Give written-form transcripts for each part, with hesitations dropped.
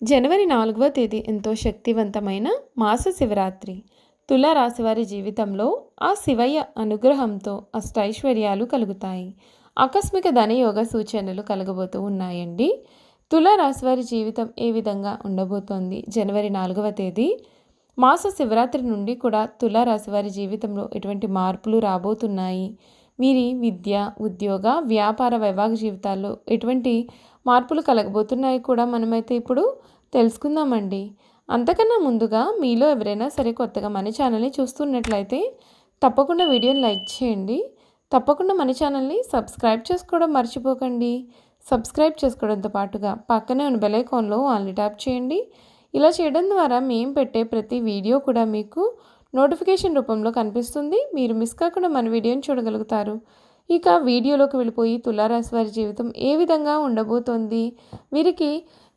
జనవరి 4వ తేదీ ఎంతో శక్తివంతమైన మాస శివరాత్రి. తులా రాశివారి జీవితంలో ఆ శివయ్య అనుగ్రహంతో అష్టైశ్వర్యాలు కలుగుతాయి. ఆకస్మిక ధనయోగ సూచనలు కలగబోతూ ఉన్నాయండి. తులా రాశివారి జీవితం ఏ విధంగా ఉండబోతోంది? జనవరి 4వ తేదీ మాస శివరాత్రి నుండి కూడా తులా రాశివారి జీవితంలో ఎటువంటి మార్పులు రాబోతున్నాయి? వీరి విద్య, ఉద్యోగ, వ్యాపార, వైవాహిక జీవితాల్లో ఎటువంటి మార్పులు కలగబోతున్నాయి కూడా మనమైతే ఇప్పుడు తెలుసుకుందామండి. అంతకన్నా ముందుగా మీలో ఎవరైనా సరే కొత్తగా మన ఛానల్ని చూస్తున్నట్లయితే తప్పకుండా వీడియోని లైక్ చేయండి. తప్పకుండా మన ఛానల్ని సబ్స్క్రైబ్ చేసుకోవడం మర్చిపోకండి. సబ్స్క్రైబ్ చేసుకోవడంతో పాటుగా పక్కనే ఉన్న బెల్ ఐకాన్లో ఆల్ని ట్యాప్ చేయండి. ఇలా చేయడం ద్వారా మేము పెట్టే ప్రతి వీడియో కూడా మీకు నోటిఫికేషన్ రూపంలో కనిపిస్తుంది. మీరు మిస్ కాకుండా మన వీడియోని చూడగలుగుతారు. ఇక వీడియోలోకి వెళ్ళిపోయి తులారాశి వారి జీవితం ఏ విధంగా ఉండబోతోంది, వీరికి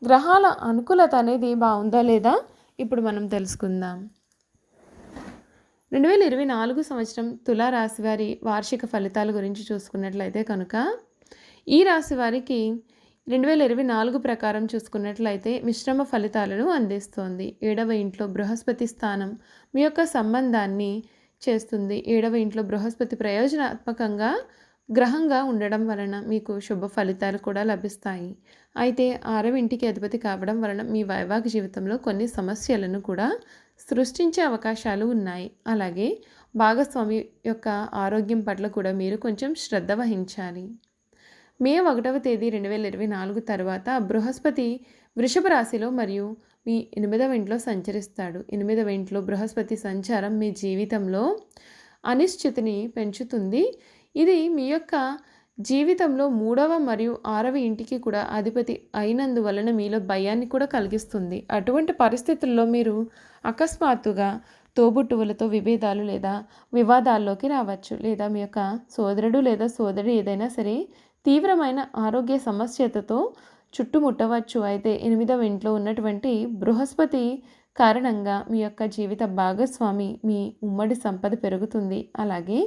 గ్రహాల అనుకూలత అనేది బాగుందా లేదా ఇప్పుడు మనం తెలుసుకుందాం. 2024 సంవత్సరం తులారాశి వారి వార్షిక ఫలితాల గురించి చూసుకున్నట్లయితే కనుక ఈ రాశి వారికి 2024 ప్రకారం చూసుకున్నట్లయితే మిశ్రమ ఫలితాలను అందిస్తోంది. 7వ ఇంట్లో బృహస్పతి స్థానం మీ యొక్క సంబంధాన్ని చేస్తుంది. 7వ ఇంట్లో బృహస్పతి ప్రయోజనాత్మకంగా గ్రహంగా ఉండడం వలన మీకు శుభ ఫలితాలు కూడా లభిస్తాయి. అయితే 6వ ఇంటికి అధిపతి కావడం వలన మీ వైవాహిక జీవితంలో కొన్ని సమస్యలను కూడా సృష్టించే అవకాశాలు ఉన్నాయి. అలాగే భాగస్వామి యొక్క ఆరోగ్యం పట్ల కూడా మీరు కొంచెం శ్రద్ధ వహించాలి. మే 1వ తేదీ 2024 తర్వాత బృహస్పతి వృషభ రాశిలో మరియు మీ 8వ ఇంట్లో సంచరిస్తాడు. 8వ ఇంట్లో బృహస్పతి సంచారం మీ జీవితంలో అనిశ్చితిని పెంచుతుంది. ఇది మీ యొక్క జీవితంలో 3వ మరియు 6వ ఇంటికి కూడా అధిపతి అయినందువలన మీలో భయాన్ని కూడా కలిగిస్తుంది. అటువంటి పరిస్థితుల్లో మీరు అకస్మాత్తుగా తోబుట్టువులతో విభేదాలు లేదా వివాదాల్లోకి రావచ్చు. లేదా మీ యొక్క సోదరుడు లేదా సోదరి ఏదైనా సరే తీవ్రమైన ఆరోగ్య సమస్యతో చుట్టుముట్టవచ్చు. అయితే 8వ ఇంట్లో ఉన్నటువంటి బృహస్పతి కారణంగా మీ యొక్క జీవిత భాగస్వామి మీ ఉమ్మడి సంపద పెరుగుతుంది. అలాగే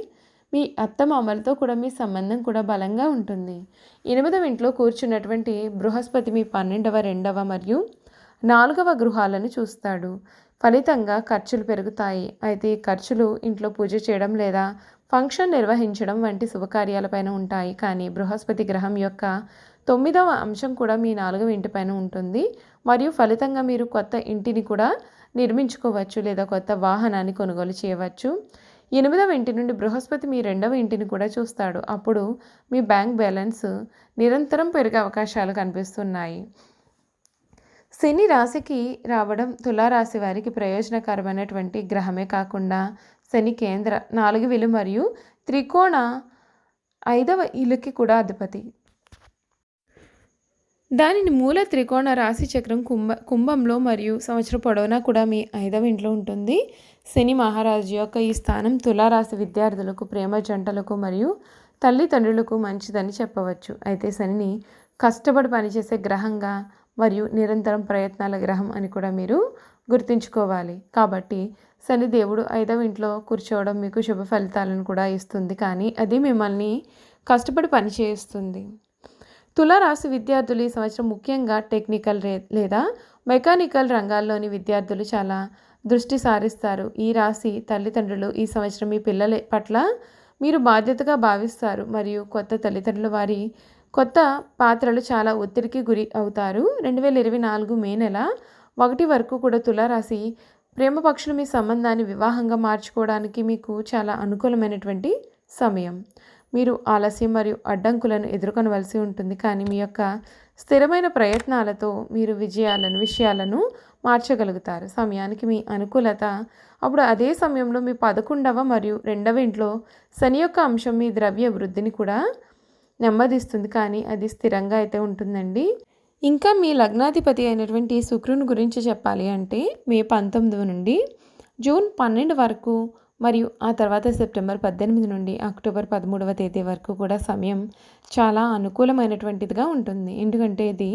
మీ అత్తమామలతో కూడా మీ సంబంధం కూడా బలంగా ఉంటుంది. 8వ ఇంట్లో కూర్చున్నటువంటి బృహస్పతి మీ 12వ, 2వ మరియు 4వ గృహాలను చూస్తాడు. ఫలితంగా ఖర్చులు పెరుగుతాయి. అయితే ఖర్చులు ఇంట్లో పూజ చేయడం లేదా ఫంక్షన్ నిర్వహించడం వంటి శుభకార్యాలపైన ఉంటాయి. కానీ బృహస్పతి గ్రహం యొక్క 9వ అంశం కూడా మీ 4వ ఇంటిపైన ఉంటుంది. మరియు ఫలితంగా మీరు కొత్త ఇంటిని కూడా నిర్మించుకోవచ్చు లేదా కొత్త వాహనాన్ని కొనుగోలు చేయవచ్చు. 8వ ఇంటి నుండి బృహస్పతి మీ 2వ ఇంటిని కూడా చూస్తాడు. అప్పుడు మీ బ్యాంక్ బ్యాలెన్స్ నిరంతరం పెరిగే అవకాశాలు కనిపిస్తున్నాయి. శని రాశికి రావడం తులారాశి వారికి ప్రయోజనకరమైనటువంటి గ్రహమే కాకుండా శని కేంద్ర 4వ మరియు త్రికోణ 5వ ఇలుకి కూడా అధిపతి. దానిని మూల త్రికోణ రాశి చక్రం కుంభంలో మరియు సంవత్సరం పొడవునా కూడా మీ 5వ ఇంట్లో ఉంటుంది. శని మహారాజు యొక్క ఈ స్థానం తులారాశి విద్యార్థులకు, ప్రేమ జంటలకు మరియు తల్లిదండ్రులకు మంచిదని చెప్పవచ్చు. అయితే శనిని కష్టపడి పనిచేసే గ్రహంగా మరియు నిరంతరం ప్రయత్నాల గ్రహం అని కూడా మీరు గుర్తుంచుకోవాలి. కాబట్టి శని దేవుడు 5వ ఇంట్లో కూర్చోవడం మీకు శుభ ఫలితాలను కూడా ఇస్తుంది. కానీ అది మిమ్మల్ని కష్టపడి పని చేయిస్తుంది. తులారాశి విద్యార్థులు ఈ సంవత్సరం ముఖ్యంగా టెక్నికల్ లేదా మెకానికల్ రంగాల్లోని విద్యార్థులు చాలా దృష్టి సారిస్తారు. ఈ రాశి తల్లిదండ్రులు ఈ సంవత్సరం మీ పిల్లల పట్ల మీరు బాధ్యతగా భావిస్తారు మరియు కొత్త తల్లిదండ్రులు వారి కొత్త పాత్రలు చాలా ఒత్తిడికి గురి అవుతారు. 2024 మే నెల 1 వరకు కూడా తులారాశి ప్రేమ పక్షులు మీ సంబంధాన్ని వివాహంగా మార్చుకోవడానికి మీకు చాలా అనుకూలమైనటువంటి సమయం. మీరు ఆలస్యం మరియు అడ్డంకులను ఎదుర్కొనవలసి ఉంటుంది. కానీ మీ యొక్క స్థిరమైన ప్రయత్నాలతో మీరు విషయాలను మార్చగలుగుతారు. సమయానికి మీ అనుకూలత. అప్పుడు అదే సమయంలో మీ 11వ మరియు 2వ ఇంట్లో శని యొక్క అంశం మీ ద్రవ్య వృద్ధిని కూడా నెమ్మదిస్తుంది. కానీ అది స్థిరంగా అయితే ఉంటుందండి. ఇంకా మీ లగ్నాధిపతి అయినటువంటి శుక్రుని గురించి చెప్పాలి అంటే మే 19 నుండి జూన్ 12 వరకు మరియు ఆ తర్వాత సెప్టెంబర్ 18 నుండి అక్టోబర్ 13వ తేదీ వరకు కూడా సమయం చాలా అనుకూలమైనటువంటిదిగా ఉంటుంది. ఎందుకంటే ఇది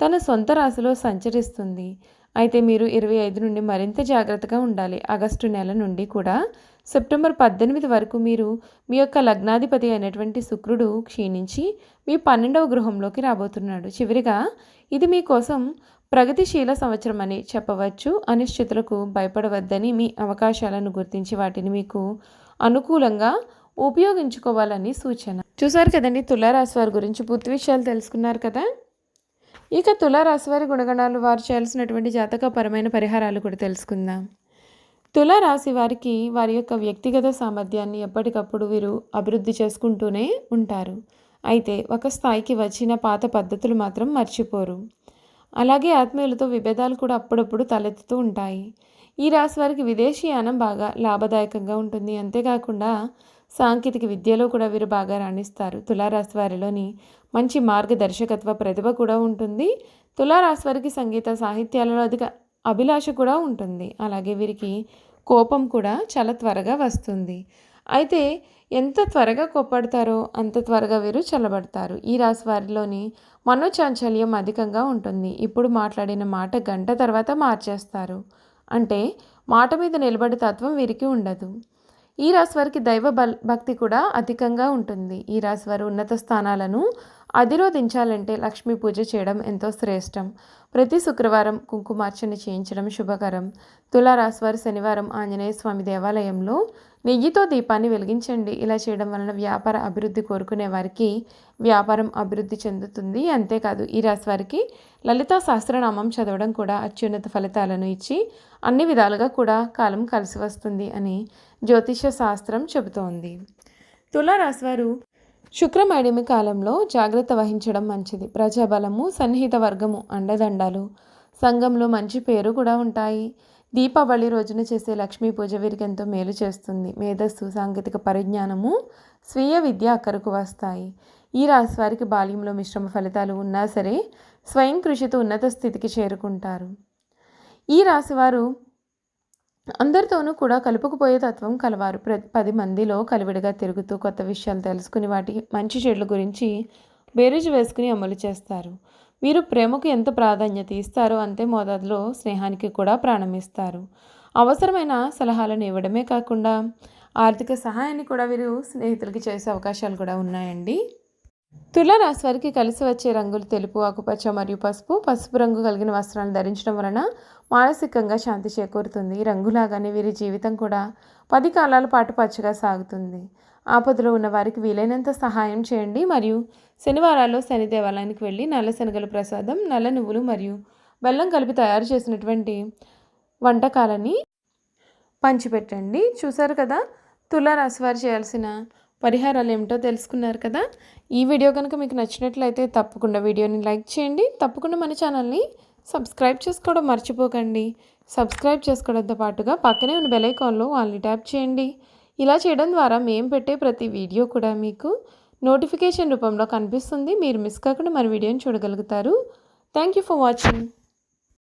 తన సొంత రాశిలో సంచరిస్తుంది. అయితే మీరు 25 నుండి మరింత జాగ్రత్తగా ఉండాలి. ఆగస్టు నెల నుండి కూడా సెప్టెంబర్ 18 వరకు మీరు మీ యొక్క లగ్నాధిపతి అయినటువంటి శుక్రుడు క్షీణించి మీ 12వ గృహంలోకి రాబోతున్నాడు. చివరిగా ఇది మీకోసం ప్రగతిశీల సంవత్సరం అని చెప్పవచ్చు. అనిశ్చితులకు భయపడవద్దని, మీ అవకాశాలను గుర్తించి వాటిని మీకు అనుకూలంగా ఉపయోగించుకోవాలని సూచన. చూసారు కదండి, తులారాశి వారి గురించి పూర్తి విషయాలు తెలుసుకున్నారు కదా. ఇక తులారాశి వారి గుణగణాలు, వారు చేయాల్సినటువంటి జాతకపరమైన పరిహారాలు కూడా తెలుసుకుందాం. తులారాశి వారికి వారి యొక్క వ్యక్తిగత సామర్థ్యాన్ని ఎప్పటికప్పుడు వీరు అభివృద్ధి చేసుకుంటూనే ఉంటారు. అయితే ఒక స్థాయికి వచ్చిన పాత పద్ధతులు మాత్రం మర్చిపోరు. అలాగే ఆత్మీయులతో విభేదాలు కూడా అప్పుడప్పుడు తలెత్తుతూ ఉంటాయి. ఈ రాశి వారికి విదేశీయానం బాగా లాభదాయకంగా ఉంటుంది. అంతేకాకుండా సాంకేతిక విద్యలో కూడా వీరు బాగా రాణిస్తారు. తులారాశి వారిలోని మంచి మార్గదర్శకత్వ ప్రతిభ కూడా ఉంటుంది. తులారాశి వారికి సంగీత సాహిత్యాలలో అధిక అభిలాష కూడా ఉంటుంది. అలాగే వీరికి కోపం కూడా చాలా త్వరగా వస్తుంది. అయితే ఎంత త్వరగా కోప్పడతారో అంత త్వరగా వీరు చల్లబడతారు. ఈ రాశి వారిలోని మనోచాంచల్యం అధికంగా ఉంటుంది. ఇప్పుడు మాట్లాడిన మాట గంట తర్వాత మార్చేస్తారు. అంటే మాట మీద నిలబడే తత్వం వీరికి ఉండదు. ఈ రాశి వారికి దైవ భక్తి కూడా అధికంగా ఉంటుంది. ఈ రాశి వారు ఉన్నత స్థానాలను అధిరోధించాలంటే లక్ష్మీ పూజ చేయడం ఎంతో శ్రేష్టం. ప్రతి శుక్రవారం కుంకుమార్చన చేయించడం శుభకరం. తులారాశి వారు శనివారం ఆంజనేయ స్వామి దేవాలయంలో నెయ్యితో దీపాన్ని వెలిగించండి. ఇలా చేయడం వలన వ్యాపార అభివృద్ధి కోరుకునే వారికి వ్యాపారం అభివృద్ధి చెందుతుంది. అంతేకాదు ఈ రాశి వారికి లలితా సహస్రనామం చదవడం కూడా అత్యున్నత ఫలితాలను ఇచ్చి అన్ని విధాలుగా కూడా కాలం కలిసి వస్తుంది అని జ్యోతిష శాస్త్రం చెబుతోంది. తులారాశి వారు శుక్రమైడమి కాలంలో జాగ్రత్త వహించడం మంచిది. ప్రజాబలము, సన్నిహిత వర్గము, అండదండాలు, సంఘంలో మంచి పేరు కూడా ఉంటాయి. దీపావళి రోజున చేసే లక్ష్మీ పూజ వీరికి ఎంతో మేలు చేస్తుంది. మేధస్సు, సాంకేతిక పరిజ్ఞానము, స్వీయ విద్య అక్కరకు వస్తాయి. ఈ రాశి వారికి బాల్యంలో మిశ్రమ ఫలితాలు ఉన్నా సరే స్వయం కృషితో ఉన్నత స్థితికి చేరుకుంటారు. ఈ రాశివారు అందరితోనూ కూడా కలుపుకుపోయే తత్వం కలవారు. 10 మందిలో కలివిడిగా తిరుగుతూ కొత్త విషయాలు తెలుసుకుని వాటి మంచి చెడుల గురించి బేరీజు వేసుకుని అమలు చేస్తారు. వీరు ప్రేమకు ఎంత ప్రాధాన్యత ఇస్తారో అంతే మోతాదులో స్నేహానికి కూడా ప్రాణమిస్తారు. అవసరమైన సలహాలను ఇవ్వడమే కాకుండా ఆర్థిక సహాయాన్ని కూడా వీరు స్నేహితులకి చేసే అవకాశాలు కూడా ఉన్నాయండి. తులారాశి వారికి కలిసి వచ్చే రంగులు తెలుపు, ఆకుపచ్చ మరియు పసుపు. పసుపు రంగు కలిగిన వస్త్రాలను ధరించడం వలన మానసికంగా శాంతి చేకూరుతుంది. ఈ రంగులాగానే వీరి జీవితం కూడా 10 కాలాల పాటు పచ్చగా సాగుతుంది. ఆపదలో ఉన్న వారికి వీలైనంత సహాయం చేయండి మరియు శనివారాల్లో శని దేవాలయానికి వెళ్ళి నల్ల శనగల ప్రసాదం, నల్ల నువ్వులు మరియు బెల్లం కలిపి తయారు చేసినటువంటి వంటకాలని పంచిపెట్టండి. చూసారు కదా, తులారాశి వారు చేయాల్సిన పరిహారాలు ఏమిటో తెలుసుకున్నారు కదా. ఈ వీడియో కనుక మీకు నచ్చినట్లయితే తప్పకుండా వీడియోని లైక్ చేయండి. తప్పకుండా మన ఛానల్ని సబ్స్క్రైబ్ చేసుకోవడం మర్చిపోకండి. సబ్స్క్రైబ్ చేసుకోవడంతో పాటుగా పక్కనే ఉన్న బెల్ ఐకాన్లో ఆల్ని ట్యాప్ చేయండి. ఇలా చేయడం ద్వారా మేము పెట్టే ప్రతి వీడియో కూడా మీకు నోటిఫికేషన్ రూపంలో కనిపిస్తుంది. మీరు మిస్ కాకుండా మన వీడియోని చూడగలుగుతారు. Thank you for watching.